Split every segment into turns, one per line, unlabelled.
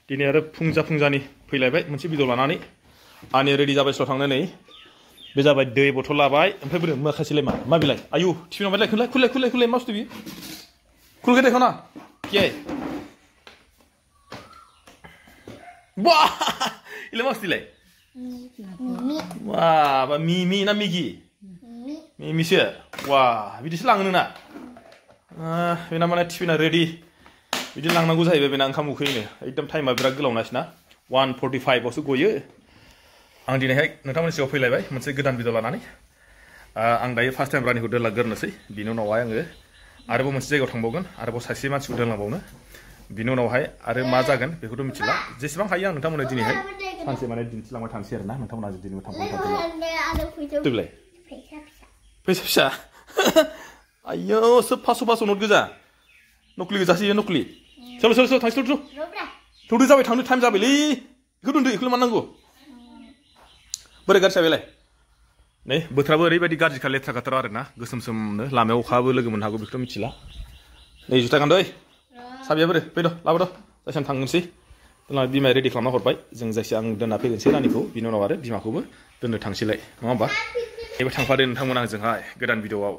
दिनै आरो फुंजानि फैलायबाय मोनसे भिडिअ लानानै आंनि रेडि जाबाय स्ल' थांनो नै बे जाबाय दै बथल लाबाय ओमफ्राय बोरो माखासेलाय मा बिलाय आयु टिफिन माबालाय खुलाय मा बुस्थु बियो खुलगे देखो ना के बा इले मा बुस्थुलाय वा मिमि ना मिगि मिमिसो वा बिदिसो लाङो नोंना बेना माने टिफिना रेडि बिदि लांनांगौ जाहैबाय बेना ओंखाम उखैनो एकदम टाइमा बिराद गोलावनासैना 1:45 आवसो गयो आं दिनैहाय नोंथांमोननि सिगाङाव फैलायबाय मोनसे गोदान भिडिअ लानानै आं दायो फार्स्ट टाइम रानिखौ दोनलांग्रोनोसै बिनि उनावहाय आङो आरोबाव मोनसे जायगायाव थांबावगोन आरोबाव सासे मानसिखौ दोनलांबावनो बिनि उनावहाय आरो मा जागोन बेखौथ' मिथिला जेसेबां हायो आं नोंथांमोननो दिनैहाय सानसे माने दिन्थिलांबाय थानोसै आरोना नोंथांमोना दिनै थांबाय थादोंलाय फैसा फिसा आयौ सोब 500 नट गोजा नकलि गोजासै नकलि सोलो थांसै थौदो जाबाय थांनो टाइम जाबायलै बेखौ दोनदो बेखौल' मा नांगौ बोरै गाज्रि जाबायलाय नै बोथोराबो ओरैबायदि गाज्रिखा लेथ्रा खाथार आरोना गोसोमनो लामायाव अखाबो लोगो मोननो हागौ बेखौथ' मिथिला नै जुथा गानदो साबिया बोरो फैद' लाबोद' जायसिम थांनोसै बिमाया रेडि खालामना हरबाय जों जायखिया आं दोनना फैगोनसै रानिखौ बिनि उनाव आरो बिमाखौबो दोननो थांसैलाय नङा होमबा एबा थांफादो नोंथांमोन आंजोंहाय गोदान भिडिअआव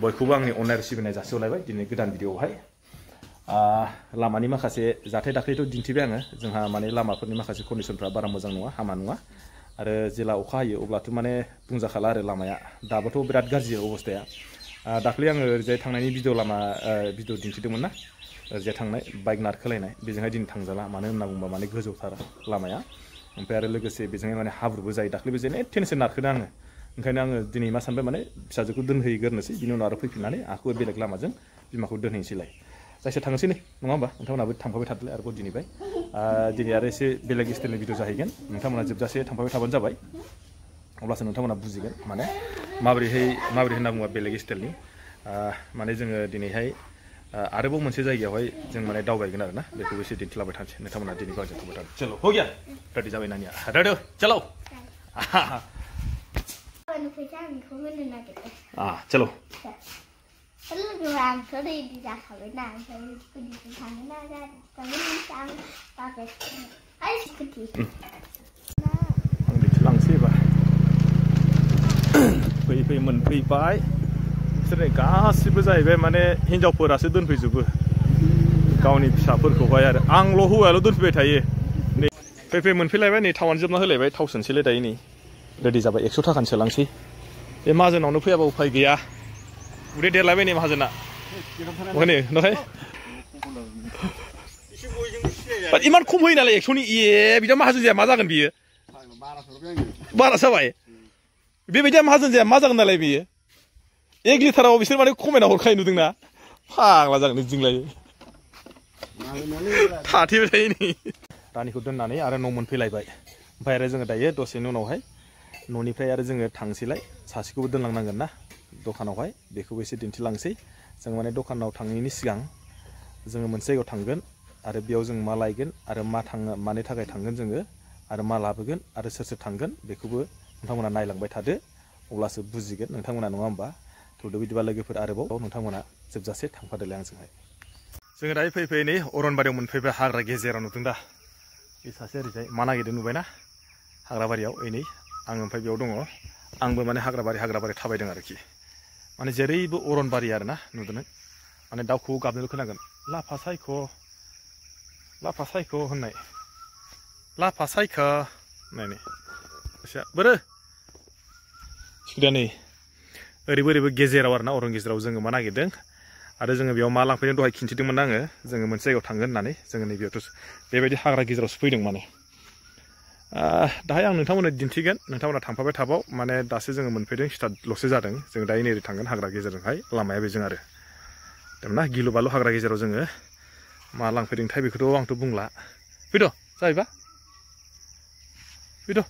बयखौबो आंनि अननाय सिबिनाय जासिहरलायबाय दिनै गोदान भिडिअआवहाय लामानि माखासे जाथाय दाख्लैथ' दिन्थिबाय आङो जोंहा माने लामाफोरनि माखासे कन्डिसनफ्रा बारा मोजां नङा हामा नङा आरो जेला अखा हायो अब्लाथ' माने बुंजाखाला आरो लामाया दाबोथ' बिराद गाज्रि अबस्थाया दाख्लै आङो ओरैजाय थांनायनि भिडिअ दिन्थिदोंमोन ना ओरैजाय थांनाय बाइक नारखोलायनाय बेजोंहाय दिनै थांजाला मानो होनना बुंबा माने गोजौथार लामाया ओमफ्राय आरो लोगोसे बेजोंहाय माने हाब्रुबो जायो दाख्लैबो जेने टेनसन नारखोदों आङो ओंखायनो आङो दिनै मा सानबाय माने फिसाजोखौ दोनहैग्रोनोसै बिनि उनाव आरो फैफिननानै आंखौ बेलेग लामाजों बिमाखौ दोनहैनोसैलाय जायखिया थांनोसै नै नङा होमबा नोंथांमोनाबो थांफाबाय थादोलाय आरोबाव दिनैबाय दिनै आरो एसे बेलेग स्टाइलनि भिडिअ जाहैगोन नोंथांमोना जोबजासे थांफाबाय थाबानो जाबाय अब्लासो नोंथांमोना बुजिगोन माने माबोरै होनना बुङोबा बेलेग स्टाइलनि माने जोङो दिनैहाय आरोबाव मोनसे जायगायावहाय जों माने दावबायगोन आरोना बेखौबो एसे दिन्थिलांबाय थानोसै नोंथांमोना दिनै गावजों थांबाय थादों चलो हो गया रेडि जाबाय नानिया रेडि चलो चलो लांसै एबार फैयै मोनफैबाय बिसोर गासिबो जाहैबाय माने हिनजावफोरासो दोनफैजोबो गावनि फिसाफोरखौहाय आरो आंल' हौवायाल' दोनफैबाय थायो नै फैयै मोनफैलायबाय नै थावानो जोबना होलायबाय थाव सोनोसैलाय दायो नै रेडि जाबाय 100 थाखानि सोलांसै बे माहाजोनावनो फैयाबा उफाय गैया उदै देरलायबाय नै माहाजोना ओंखायनो नाथाय इमान खम होयो नालाय 100नि बिदा माहाजोन जाया मा जागोन बियो बारा जाबाय बेबायदिया माहाजोन जाया मा जागोन नालाय बियो 1 लिटाराव बिसोर माने खमायना हरखायो नुदोंना फाग्ला जागोन जोंलाय थाथेबाय थायो नै रानिखौ दोननानै आरो न' मोनफैलायबाय ओमफ्राय आरो जोङो दायो दसेनि उनावहाय न'निफ्राय आरो जोङो थांसैलाय सासेखौबो दोनलांनांगोन ना दखानावहाय बेखौबो एसे दिन्थिलांसै जों माने दखानाव थाङैनि सिगां जोङो मोनसे जायगायाव थांगोन आरो बेयाव जों मा लायगोन आरो मानि थाखाय थांगोन जोङो आरो मा लाबोगोन आरो सोर थांगोन बेखौबो नोंथांमोना नायलांबाय थादो अब्लासो बुजिगोन नोंथांमोना नङा होमबा थौदो बिदिबा लोगोफोर आरोबाव नोंथांमोना जोबजासे थांफादोलाय आंजोंहाय जोङो दायो फैयै नै अरनबारियाव मोनफैबाय हाग्रा गेजेराव नुदों दा बे सासे ओरैजाय मा नागिरदों नुबायना हाग्राबारियाव नै आं ओमफ्राय बेयाव दङ आंबो माने हाग्राबारि थाबायदों आरोखि माने जेरैबो अरनबारि आरोना नुदों माने दाउखौ गाबनोल' खोनागोन लाफा सायख' होननाय लाफा सायख' होननाय एसे बोरो सिखुदिया नै ओरैबो गेजेराव आरोना अरन गेजेराव जोङो मा नागिरदों आरो जोङो बेयाव मा लांफैदों दहाय खिन्थिदोंमोन आङो जोङो मोनसे जायगायाव थांगोन होननानै जोङो नैबेयावथ' बेबायदि हाग्रा गेजेरावसो फैदों माने दाहाय आं नोंथांमोननो दिन्थिगोन नोंथांमोना थांफाबाय थाबाव माने दासो जोङो मोनफैदों स्टार्टल'सो जादों जों दायो नेरि थांगोन हाग्रा गेजेरजोंहाय लामाया बेजों आरो ना गिलु बालु हाग्रा गेजेराव जोङो मा लांफैदोंथाय बेखौथ' आंथ' बुंला फैद' जाहैबा फैद'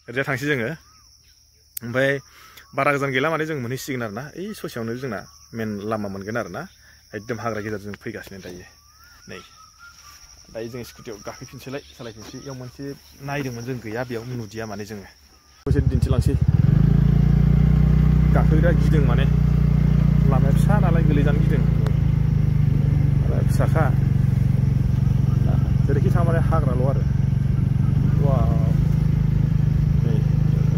ओरैजा थांसै जोङो ओमफ्राय बारा गोजान गैला माने जों मोनहैसिगोन आरोना ओइ ससेयावनो जोंना मेन लामा मोनगोन आरोना एकदम हाग्रा गेजेरजों फैगासिनो दायो नै दायो जों स्कुटियाव गाखोफिनसैलाय सालायफिनसै बेयाव मोनसे नायदोंमोन जों गैया बेयाव नुदिया माने जोङो दसे दिन्थिलांसै गाखोग्रा गिदों माने लामाया फिसा नालाय गोलैजानो गिदों फिसाखा जेरैखि थाङा माने हाग्राल' आरो वाव नै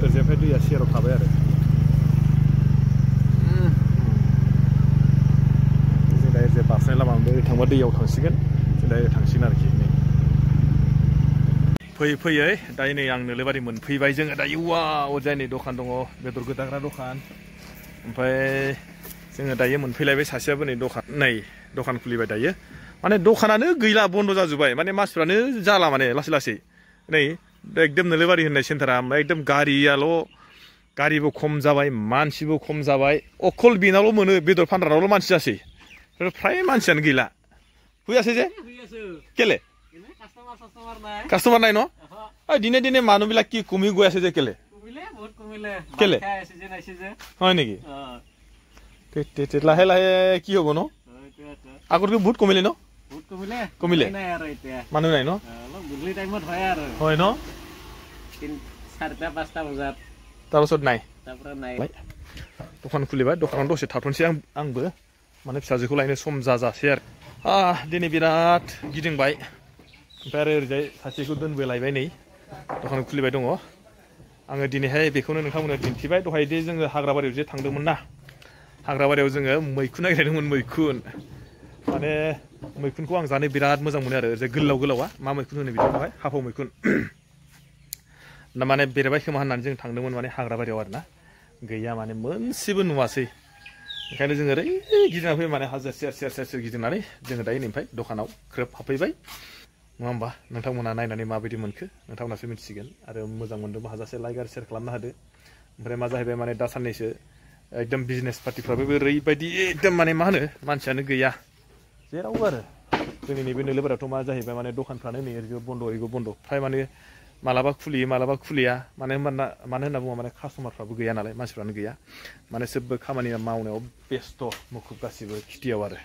ओरैजायनिफ्राय दैया सेराव थाबाय आरो जों दा ओरैजाय बारस्रानाय लामा ओरै थांबा दैयाव थांसिगोन जों दा थांसिगोन आरोखि नै फैयै फैयै दायो नै आं नोलोबारि मोनफैबाय जोङो दायो वाव ओरैजाय नै दखान दङ बेदर गोदाग्रा दखान ओमफ्राय जोङो दायो मोनफैलायबाय सासेयाबो नै दखान खुलिबाय दायो माने दखानानो गैला बन्द जाजोब्बाय माने मानसिफ्रानो जाला माने लासै लासै नै एकदम नोलोबारि होननाय सेन्टारा एकदम गारिबो खम जाबाय मानसिबो खम जाबाय अकल बेनावल' मोनो बेदर फानग्रानावल' मानसि जासै फ्राय मानसियानो गैला फैयासै जे केले কাস্টমার নাই ন দিনে দিনে মানুহবিলাক কি কমি গৈ আছে যে কেলে কেলে হয় নেকি লাহে লাহে কি হ'ব ন আগতকৈ বহুত কমিলে ন কমিলে মানুহ নাই ন হয় ন তাৰপিছত নাই দखान खुलिबाय दखानाव दसे थाथ'नोसै आंबो माने फिसाजोखौ लायनो सम जाजासै आरो दिनै बिराद गिदिंबाय ओमफ्राय आरो ओरैजाय सासेखौ दोनबोलायबाय नै दखान खुलिबाय दङ आङो दिनैहाय बेखौनो नोंथांमोननो दिन्थिबाय दहाय दे जोङो हाग्राबारियाव जे थांदोंमोन ना हाग्राबारियाव जोङो मैखुन नागिरदोंमोन मैखुन माने मैखुनखौ आं जानो बिराद मोजां मोनो आरो ओरैजाय गोलाव गोलावा मा मैखुन होनो बिदिखौहाय हाफाव मैखुन ना माने बेरबाय खोमा होननानै जों थांदोंमोन माने हाग्राबारियाव आरो ना गैया माने मोनसेबो नुवासै ओंखायनो जोङो ओरै गिदिंना फैबाय माने हाजो सेर गिदिंनानै जोङो दायो ओमफ्राय दखानाव ग्रोब हाबफैबाय नङा होमबा नोंथांमोना नायनानै माबायदि मोनखो नोंथांमोनासो मिथिसिगोन आरो मोजां मोनदोंबा हाजासे लाइक आरो शेयार खालामनो होदो ओमफ्राय मा जाहैबाय माने दा साननैसो एकदम बिजनेस पार्टिफ्राबो ओरैबायदि एकदम माने मा होनो मानसियानो गैया जेरावबो आरो जोंनि नैबे नोलोबारियावथ' मा जाहैबाय माने दखानफ्रानो नै ओरैबो बन्द फ्राय माने मालाबा खुलियो मालाबा खुलिया मानो होनना बुङोबा माने कास्टमारफ्राबो गैया नालाय मानसिफ्रानो गैया माने सोबबो खामानि मावनायाव बेस्थ' मुखुब गासिबो खेथियाव आरो